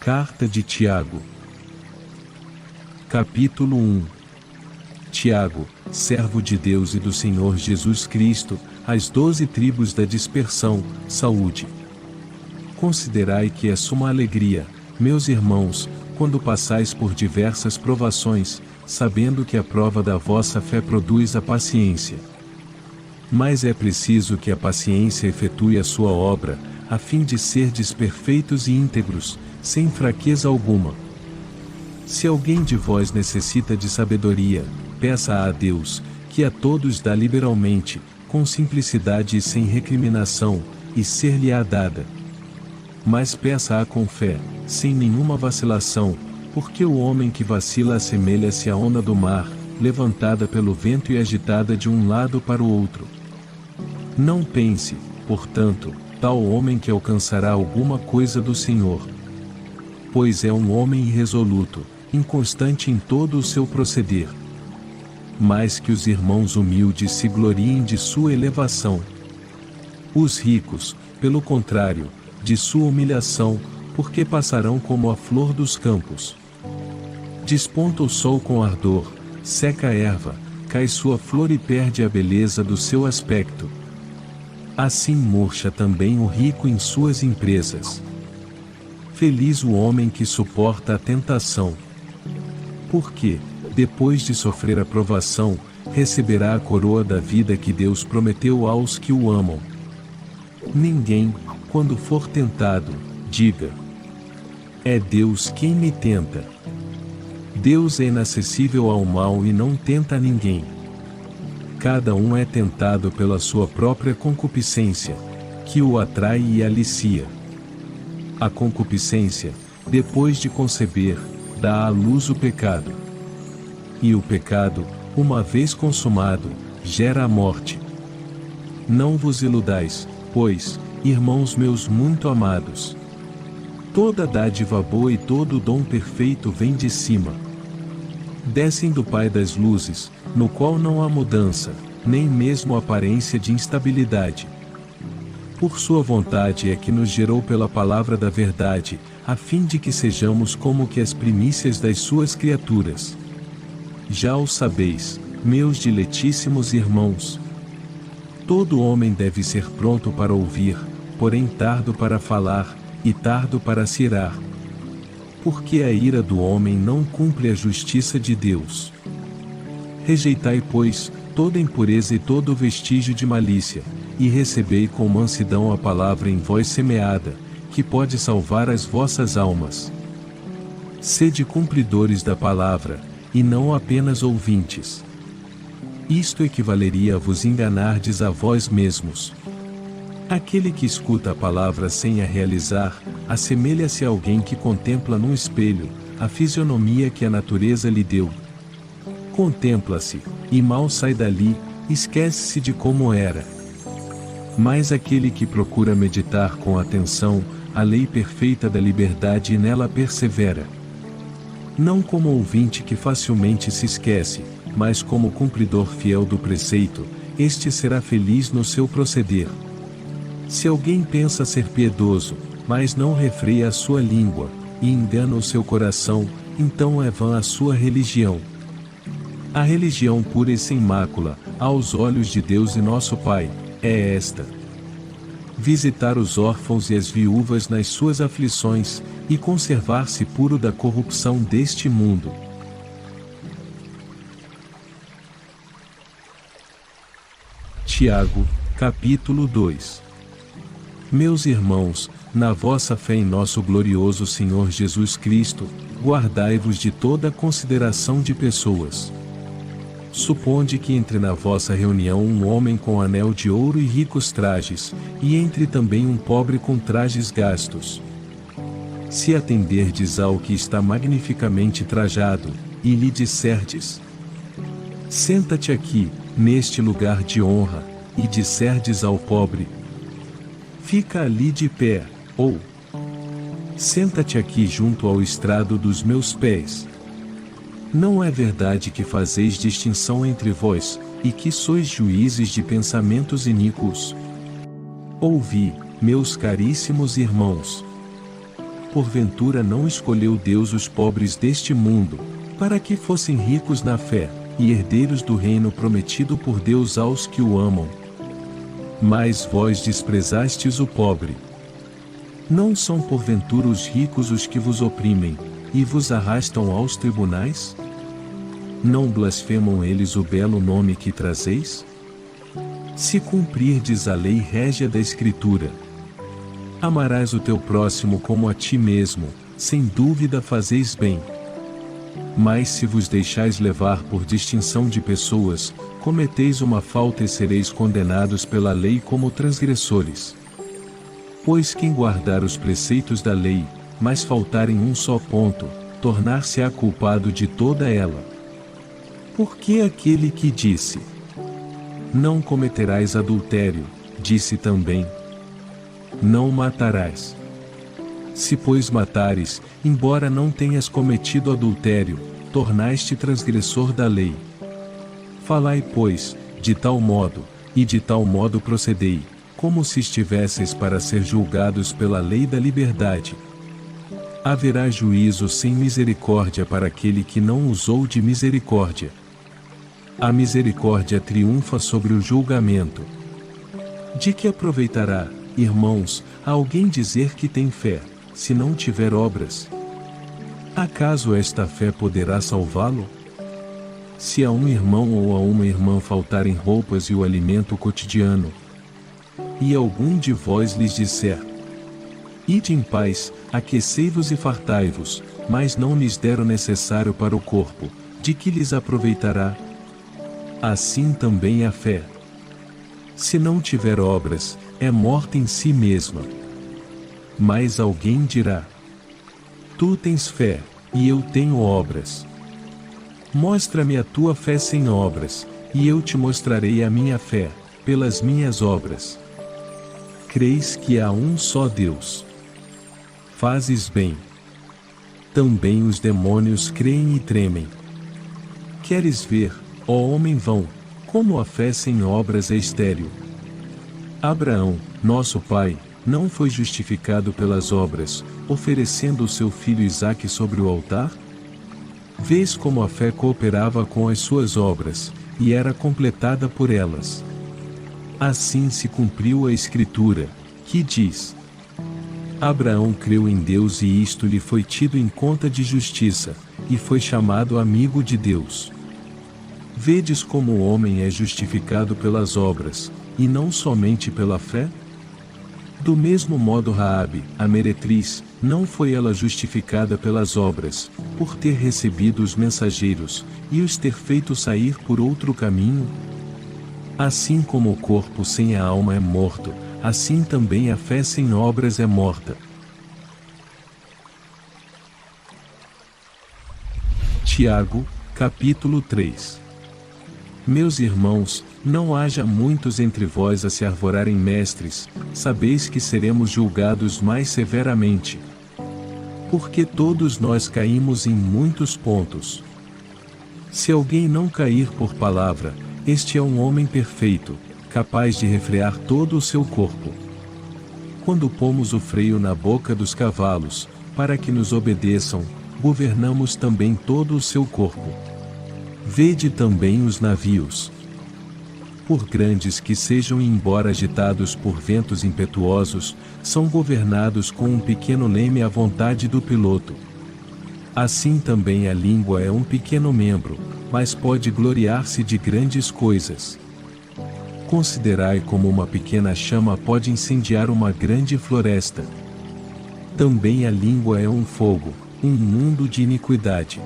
Carta de Tiago. Capítulo 1. Tiago, servo de Deus e do Senhor Jesus Cristo, às 12 tribos da dispersão, saúde. Considerai que é suma alegria, meus irmãos, quando passais por diversas provações, sabendo que a prova da vossa fé produz a paciência. Mas é preciso que a paciência efetue a sua obra, a fim de serdes perfeitos e íntegros, sem fraqueza alguma. Se alguém de vós necessita de sabedoria, peça a Deus, que a todos dá liberalmente, com simplicidade e sem recriminação, e ser-lhe-á dada. Mas peça-a com fé, sem nenhuma vacilação, porque o homem que vacila assemelha-se à onda do mar, levantada pelo vento e agitada de um lado para o outro. Não pense, portanto, tal homem que alcançará alguma coisa do Senhor. Pois é um homem irresoluto, inconstante em todo o seu proceder. Mas que os irmãos humildes se gloriem de sua elevação. Os ricos, pelo contrário, de sua humilhação, porque passarão como a flor dos campos. Desponta o sol com ardor, seca a erva, cai sua flor e perde a beleza do seu aspecto. Assim murcha também o rico em suas empresas. Feliz o homem que suporta a tentação. Porque, depois de sofrer a provação, receberá a coroa da vida que Deus prometeu aos que o amam. Ninguém, quando for tentado, diga: é Deus quem me tenta. Deus é inacessível ao mal e não tenta ninguém. Cada um é tentado pela sua própria concupiscência, que o atrai e alicia. A concupiscência, depois de conceber, dá à luz o pecado. E o pecado, uma vez consumado, gera a morte. Não vos iludais, pois, irmãos meus muito amados. Toda dádiva boa e todo dom perfeito vem de cima. Descem do Pai das luzes, no qual não há mudança, nem mesmo aparência de instabilidade. Por sua vontade é que nos gerou pela palavra da verdade, a fim de que sejamos como que as primícias das suas criaturas. Já o sabeis, meus diletíssimos irmãos. Todo homem deve ser pronto para ouvir, porém tardo para falar, e tardo para se irar. Porque a ira do homem não cumpre a justiça de Deus. Rejeitai, pois, toda impureza e todo vestígio de malícia, e recebei com mansidão a palavra em vós semeada, que pode salvar as vossas almas. Sede cumpridores da palavra, e não apenas ouvintes. Isto equivaleria a vos enganardes a vós mesmos. Aquele que escuta a palavra sem a realizar, assemelha-se a alguém que contempla num espelho a fisionomia que a natureza lhe deu. Contempla-se, e mal sai dali, esquece-se de como era. Mas aquele que procura meditar com atenção a lei perfeita da liberdade e nela persevera. Não como ouvinte que facilmente se esquece, mas como cumpridor fiel do preceito, este será feliz no seu proceder. Se alguém pensa ser piedoso, mas não refreia a sua língua, e engana o seu coração, então é vã a sua religião. A religião pura e sem mácula, aos olhos de Deus e nosso Pai, é esta: visitar os órfãos e as viúvas nas suas aflições, e conservar-se puro da corrupção deste mundo. Tiago, capítulo 2. Meus irmãos, na vossa fé em nosso glorioso Senhor Jesus Cristo, guardai-vos de toda consideração de pessoas. Suponde que entre na vossa reunião um homem com anel de ouro e ricos trajes, e entre também um pobre com trajes gastos. Se atenderdes ao que está magnificamente trajado, e lhe disserdes: senta-te aqui, neste lugar de honra, e disserdes ao pobre: fica ali de pé, ou senta-te aqui junto ao estrado dos meus pés. Não é verdade que fazeis distinção entre vós, e que sois juízes de pensamentos iníquos? Ouvi, meus caríssimos irmãos. porventura não escolheu Deus os pobres deste mundo, para que fossem ricos na fé, e herdeiros do reino prometido por Deus aos que o amam? Mas vós desprezastes o pobre. Não são porventura os ricos os que vos oprimem, e vos arrastam aos tribunais? Não blasfemam eles o belo nome que trazeis? Se cumprirdes a lei régia da Escritura, amarás o teu próximo como a ti mesmo, sem dúvida fazeis bem. Mas se vos deixais levar por distinção de pessoas, cometeis uma falta e sereis condenados pela lei como transgressores. Pois quem guardar os preceitos da lei, mas faltar em um só ponto, tornar-se-á culpado de toda ela. Porque aquele que disse: não cometerás adultério, disse também: não matarás. Se pois matares, embora não tenhas cometido adultério, tornaste transgressor da lei. Falai, pois, de tal modo, e de tal modo procedei, como se estivesseis para ser julgados pela lei da liberdade. Haverá juízo sem misericórdia para aquele que não usou de misericórdia. A misericórdia triunfa sobre o julgamento. De que aproveitará, irmãos, a alguém dizer que tem fé, se não tiver obras? Acaso esta fé poderá salvá-lo? Se a um irmão ou a uma irmã faltarem roupas e o alimento cotidiano, e algum de vós lhes disser: ide em paz, aquecei-vos e fartai-vos, mas não lhes der o necessário para o corpo, de que lhes aproveitará? Assim também a fé, se não tiver obras, é morta em si mesma. Mas alguém dirá: tu tens fé, e eu tenho obras. Mostra-me a tua fé sem obras, e eu te mostrarei a minha fé, pelas minhas obras. Creis que há um só Deus? Fazes bem. Também os demônios creem e tremem. Queres ver, ó homem vão, como a fé sem obras é estéril? Abraão, nosso pai, não foi justificado pelas obras, oferecendo o seu filho Isaque sobre o altar? Vês como a fé cooperava com as suas obras, e era completada por elas. Assim se cumpriu a Escritura, que diz: Abraão creu em Deus e isto lhe foi tido em conta de justiça, e foi chamado amigo de Deus. Vedes como o homem é justificado pelas obras, e não somente pela fé? Do mesmo modo Raabe, a meretriz, não foi ela justificada pelas obras, por ter recebido os mensageiros, e os ter feito sair por outro caminho? Assim como o corpo sem a alma é morto, assim também a fé sem obras é morta. Tiago, capítulo 3. Meus irmãos, não haja muitos entre vós a se arvorarem mestres, sabeis que seremos julgados mais severamente. Porque todos nós caímos em muitos pontos. Se alguém não cair por palavra, este é um homem perfeito, capaz de refrear todo o seu corpo. Quando pomos o freio na boca dos cavalos, para que nos obedeçam, governamos também todo o seu corpo. Vede também os navios. Por grandes que sejam e embora agitados por ventos impetuosos, são governados com um pequeno leme à vontade do piloto. Assim também a língua é um pequeno membro, mas pode gloriar-se de grandes coisas. Considerai como uma pequena chama pode incendiar uma grande floresta. Também a língua é um fogo, um mundo de iniquidade.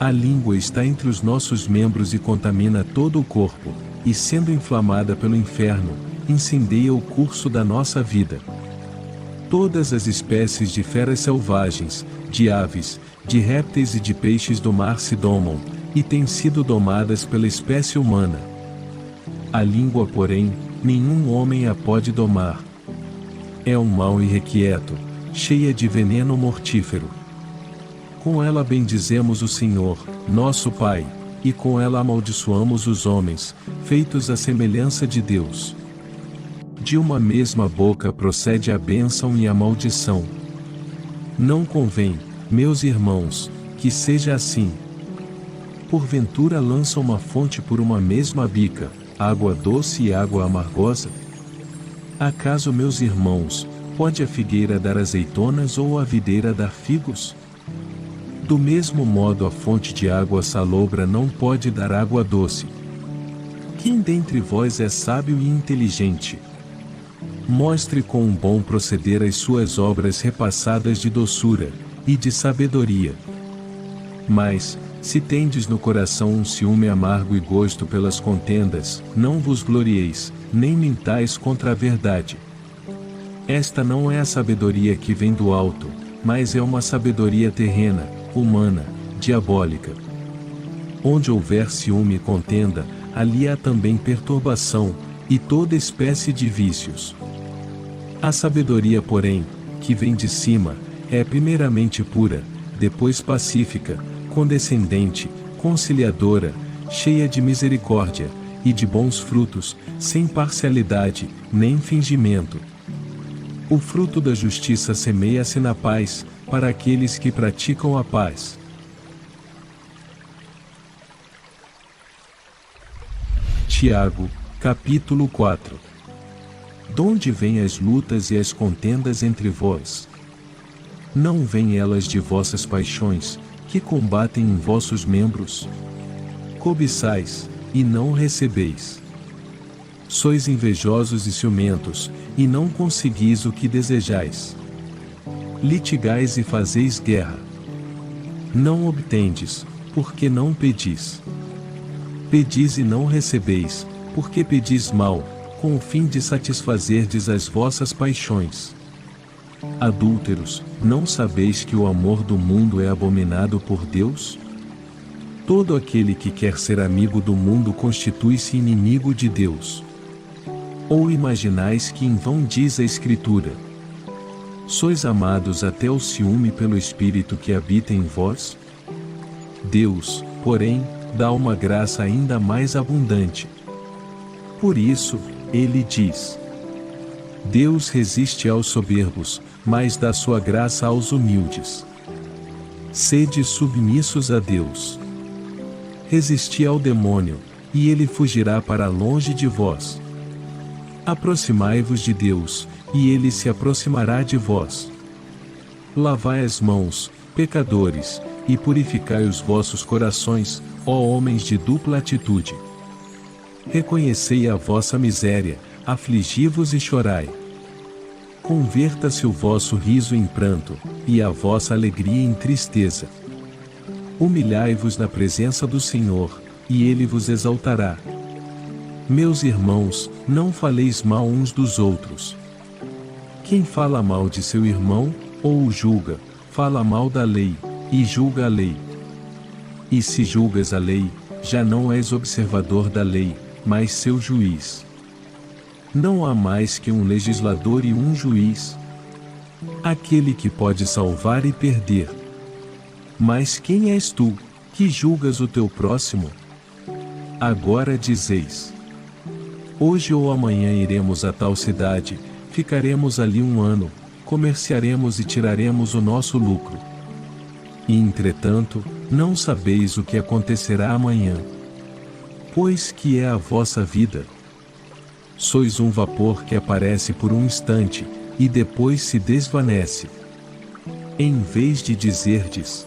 A língua está entre os nossos membros e contamina todo o corpo, e sendo inflamada pelo inferno, incendeia o curso da nossa vida. Todas as espécies de feras selvagens, de aves, de répteis e de peixes do mar se domam, e têm sido domadas pela espécie humana. A língua, porém, nenhum homem a pode domar. É um mal irrequieto, cheia de veneno mortífero. Com ela bendizemos o Senhor, nosso Pai, e com ela amaldiçoamos os homens, feitos à semelhança de Deus. De uma mesma boca procede a bênção e a maldição. Não convém, meus irmãos, que seja assim. Porventura lança uma fonte por uma mesma bica, água doce e água amargosa? Acaso, meus irmãos, pode a figueira dar azeitonas ou a videira dar figos? Do mesmo modo a fonte de água salobra não pode dar água doce. Quem dentre vós é sábio e inteligente? Mostre com um bom proceder as suas obras repassadas de doçura e de sabedoria. Mas, se tendes no coração um ciúme amargo e gosto pelas contendas, não vos glorieis, nem mintais contra a verdade. Esta não é a sabedoria que vem do alto, mas é uma sabedoria terrena, humana, diabólica. Onde houver ciúme e contenda, ali há também perturbação, e toda espécie de vícios. A sabedoria, porém, que vem de cima, é primeiramente pura, depois pacífica, condescendente, conciliadora, cheia de misericórdia, e de bons frutos, sem parcialidade, nem fingimento. O fruto da justiça semeia-se na paz, para aqueles que praticam a paz. Tiago, capítulo 4. Donde vêm as lutas e as contendas entre vós? Não vêm elas de vossas paixões, que combatem em vossos membros? Cobiçais, e não recebeis. Sois invejosos e ciumentos, e não conseguis o que desejais. Litigais e fazeis guerra. Não obtendes, porque não pedis. Pedis e não recebeis, porque pedis mal, com o fim de satisfazerdes as vossas paixões. Adúlteros, não sabeis que o amor do mundo é abominado por Deus? Todo aquele que quer ser amigo do mundo constitui-se inimigo de Deus. Ou imaginais que em vão diz a Escritura: sois amados até o ciúme pelo Espírito que habita em vós? Deus, porém, dá uma graça ainda mais abundante. Por isso, ele diz: Deus resiste aos soberbos, mas dá sua graça aos humildes. Sede submissos a Deus. Resisti ao demônio, e ele fugirá para longe de vós. Aproximai-vos de Deus, e ele se aproximará de vós. Lavai as mãos, pecadores, e purificai os vossos corações, ó homens de dupla atitude. Reconhecei a vossa miséria, afligi-vos e chorai. Converta-se o vosso riso em pranto, e a vossa alegria em tristeza. Humilhai-vos na presença do Senhor, e ele vos exaltará. Meus irmãos, não faleis mal uns dos outros. Quem fala mal de seu irmão, ou o julga, fala mal da lei, e julga a lei. E se julgas a lei, já não és observador da lei, mas seu juiz. Não há mais que um legislador e um juiz. Aquele que pode salvar e perder. Mas quem és tu, que julgas o teu próximo? Agora dizeis: hoje ou amanhã iremos a tal cidade, ficaremos ali um ano, comerciaremos e tiraremos o nosso lucro. E entretanto, não sabeis o que acontecerá amanhã. Pois que é a vossa vida? Sois um vapor que aparece por um instante, e depois se desvanece. Em vez de dizerdes: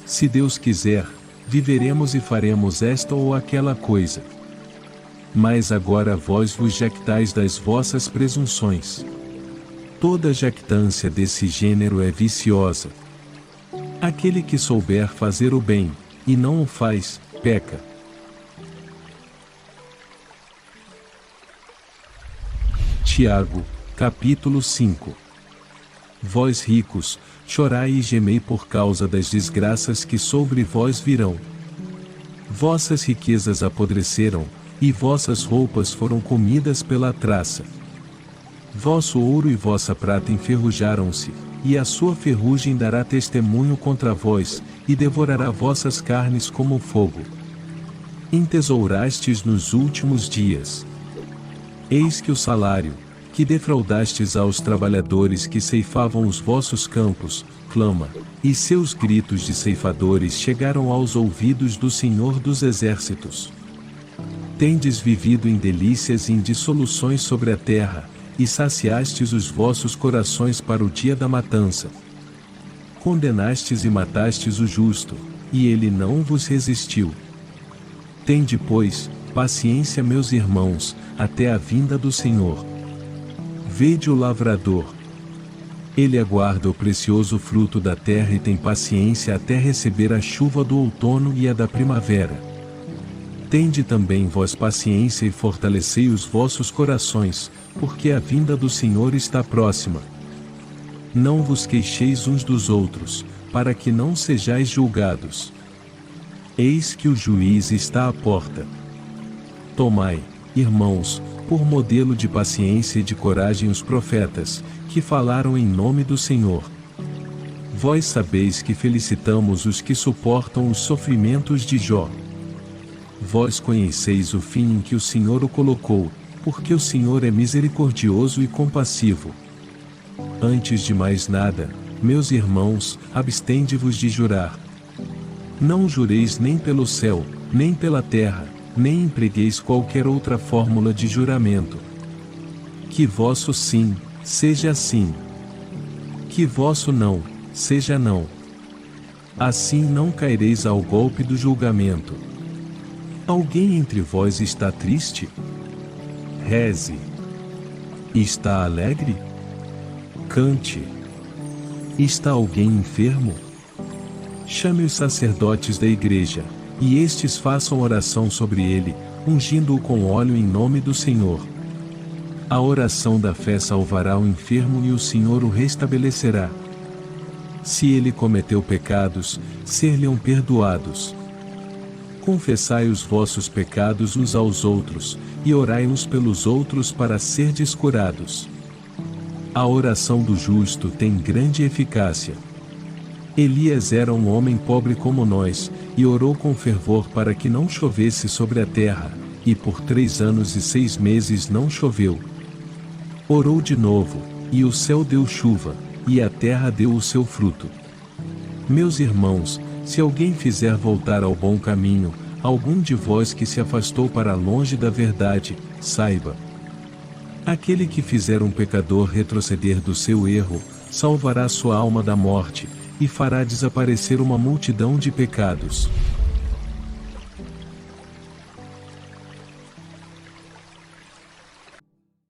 se Deus quiser, viveremos e faremos esta ou aquela coisa. Mas agora vós vos jactais das vossas presunções. Toda jactância desse gênero é viciosa. Aquele que souber fazer o bem, e não o faz, peca. Tiago, capítulo 5. Vós ricos, chorai e gemei por causa das desgraças que sobre vós virão. Vossas riquezas apodreceram, e vossas roupas foram comidas pela traça. Vosso ouro e vossa prata enferrujaram-se, e a sua ferrugem dará testemunho contra vós, e devorará vossas carnes como fogo. Entesourastes nos últimos dias. Eis que o salário, que defraudastes aos trabalhadores que ceifavam os vossos campos, clama, e seus gritos de ceifadores chegaram aos ouvidos do Senhor dos Exércitos. Tendes vivido em delícias e em dissoluções sobre a terra, e saciastes os vossos corações para o dia da matança. Condenastes e matastes o justo, e ele não vos resistiu. Tende, pois, paciência, meus irmãos, até a vinda do Senhor. Vede o lavrador. Ele aguarda o precioso fruto da terra e tem paciência até receber a chuva do outono e a da primavera. Tende também vós paciência e fortalecei os vossos corações, porque a vinda do Senhor está próxima. Não vos queixeis uns dos outros, para que não sejais julgados. Eis que o juiz está à porta. Tomai, irmãos, por modelo de paciência e de coragem os profetas, que falaram em nome do Senhor. Vós sabeis que felicitamos os que suportam os sofrimentos de Jó. Vós conheceis o fim em que o Senhor o colocou, porque o Senhor é misericordioso e compassivo. Antes de mais nada, meus irmãos, abstende-vos de jurar. Não jureis nem pelo céu, nem pela terra, nem empregueis qualquer outra fórmula de juramento. Que vosso sim, seja sim. Que vosso não, seja não. Assim não caireis ao golpe do julgamento. Alguém entre vós está triste? Reze. Está alegre? Cante. Está alguém enfermo? Chame os sacerdotes da igreja, e estes façam oração sobre ele, ungindo-o com óleo em nome do Senhor. A oração da fé salvará o enfermo e o Senhor o restabelecerá. Se ele cometeu pecados, ser-lhe-ão perdoados. Confessai os vossos pecados uns aos outros, e orai uns pelos outros para serdes curados. A oração do justo tem grande eficácia. Elias era um homem pobre como nós, e orou com fervor para que não chovesse sobre a terra, e por 3 anos e 6 meses não choveu. Orou de novo, e o céu deu chuva, e a terra deu o seu fruto. Meus irmãos, se alguém fizer voltar ao bom caminho, algum de vós que se afastou para longe da verdade, saiba. Aquele que fizer um pecador retroceder do seu erro, salvará sua alma da morte, e fará desaparecer uma multidão de pecados.